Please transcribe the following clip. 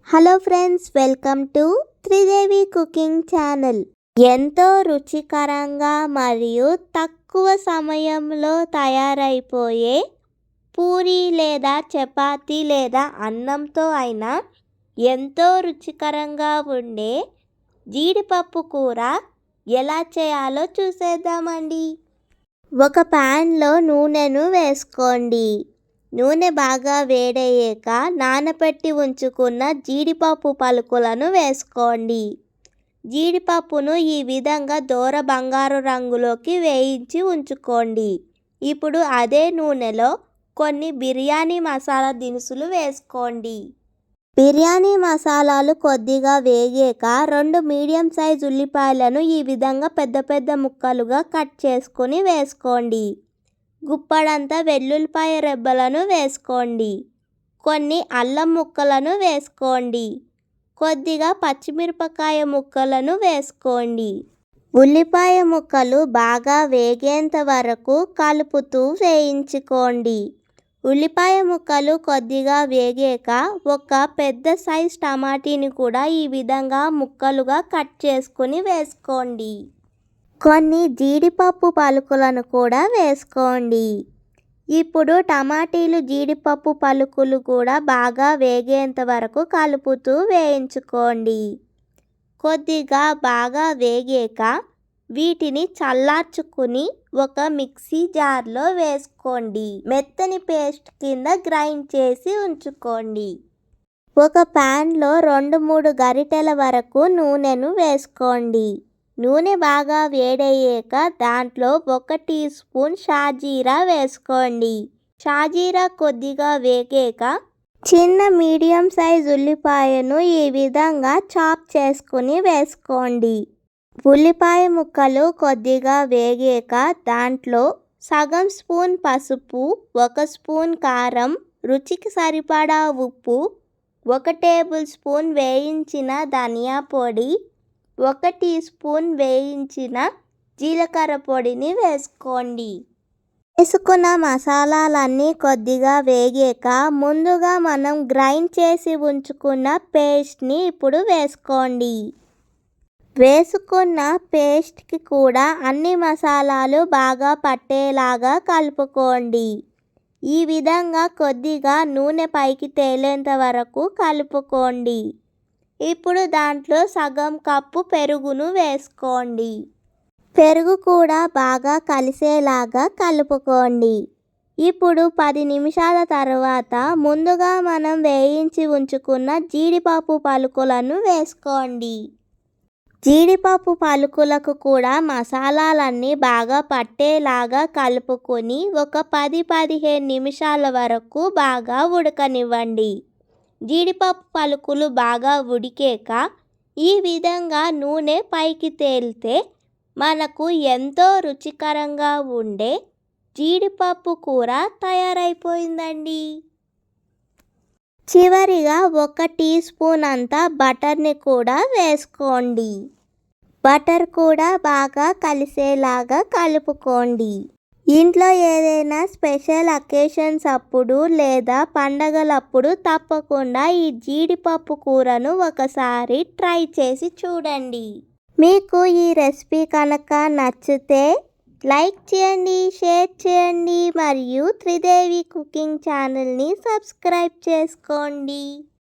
Hello friends, welcome to Tridevi cooking channel. ఎంతో రుచికరంగా మరియు తక్కువ సమయంలో తయారైపోయే పూరి లేదా చపాతీ లేదా అన్నంతో అయినా ఎంతో రుచికరంగా ఉండే జీడిపప్పు కూర ఎలా చేయాలో చూసేద్దామండి. ఒక ప్యాన్లో నూనెను వేసుకోండి. నూనె బాగా వేడయ్యాక నానబెట్టి ఉంచుకున్న జీడిపప్పు పలుకులను వేసుకోండి. జీడిపప్పును ఈ విధంగా దోర బంగారు రంగులోకి వేయించి ఉంచుకోండి. ఇప్పుడు అదే నూనెలో కొన్ని బిర్యానీ మసాలా దినుసులు వేసుకోండి. బిర్యానీ మసాలాలు కొద్దిగా వేగాక 2 మీడియం సైజ్ ఉల్లిపాయలను ఈ విధంగా పెద్ద పెద్ద ముక్కలుగా కట్ చేసుకొని వేసుకోండి. గుప్పడంతా వెల్లుల్లిపాయ రెబ్బలను వేసుకోండి. కొన్ని అల్లం ముక్కలను వేసుకోండి. కొద్దిగా పచ్చిమిరపకాయ ముక్కలను వేసుకోండి. ఉల్లిపాయ ముక్కలు బాగా వేగేంత వరకు కలుపుతూ వేయించుకోండి. ఉల్లిపాయ ముక్కలు కొద్దిగా వేగాక ఒక పెద్ద సైజ్ టమాటీని కూడా ఈ విధంగా ముక్కలుగా కట్ చేసుకొని వేసుకోండి. కొన్ని జీడిపప్పు పలుకులను కూడా వేసుకోండి. ఇప్పుడు టమాటీలు జీడిపప్పు పలుకులు కూడా బాగా వేగేంత వరకు కలుపుతూ వేయించుకోండి. కొద్దిగా బాగా వేగాక వీటిని చల్లార్చుకుని ఒక మిక్సీ జార్లో వేసుకోండి. మెత్తని పేస్ట్ కింద గ్రైండ్ చేసి ఉంచుకోండి. ఒక ప్యాన్లో 2-3 గరిటెల వరకు నూనెను వేసుకోండి. నూనె బాగా వేడయ్యాక దాంట్లో 1 టీ స్పూన్ షాజీరా వేసుకోండి. షాజీరా కొద్దిగా వేగాక చిన్న మీడియం సైజ్ ఉల్లిపాయను ఈ విధంగా చాప్ చేసుకుని వేసుకోండి. ఉల్లిపాయ ముక్కలు కొద్దిగా వేగాక దాంట్లో సగం స్పూన్ పసుపు, 1 స్పూన్ కారం, రుచికి సరిపడా ఉప్పు, 1 టేబుల్ స్పూన్ వేయించిన ధనియా పొడి, 1 టీ స్పూన్ వేయించిన జీలకర్ర పొడిని వేసుకోండి. వేసుకున్న మసాలాలన్నీ కొద్దిగా వేగాక ముందుగా మనం గ్రైండ్ చేసి ఉంచుకున్న పేస్ట్ని ఇప్పుడు వేసుకోండి. వేసుకున్న పేస్ట్కి కూడా అన్ని మసాలాలు బాగా పట్టేలాగా కలుపుకోండి. ఈ విధంగా కొద్దిగా నూనె పైకి తేలేంత వరకు కలుపుకోండి. ఇప్పుడు దాంట్లో సగం కప్పు పెరుగును వేసుకోండి. పెరుగు కూడా బాగా కలిసేలాగా కలుపుకోండి. ఇప్పుడు 10 నిమిషాల తర్వాత ముందుగా మనం వేయించి ఉంచుకున్న జీడిపప్పు పలుకులను వేసుకోండి. జీడిపప్పు పలుకులకు కూడా మసాలాలన్నీ బాగా పట్టేలాగా కలుపుకొని ఒక 10-15 నిమిషాల వరకు బాగా ఉడకనివ్వండి. జీడిపప్పు పలుకులు బాగా ఉడికాక ఈ విధంగా నూనె పైకి తేలితే మనకు ఎంతో రుచికరంగా ఉండే జీడిపప్పు కూర తయారైపోయిందండి. చివరిగా 1 టీ స్పూన్ అంతా బటర్ని కూడా వేసుకోండి. బటర్ కూడా బాగా కలిసేలాగా కలుపుకోండి. ఇంట్లో ఏదైనా స్పెషల్ అకేషన్స్ అప్పుడు లేదా పండగలప్పుడు తప్పకుండా ఈ జీడిపప్పు కూరను ఒకసారి ట్రై చేసి చూడండి. మీకు ఈ రెసిపీ కనుక నచ్చితే లైక్ చేయండి, షేర్ చేయండి మరియు త్రిదేవి కుకింగ్ ఛానల్ని సబ్స్క్రైబ్ చేసుకోండి.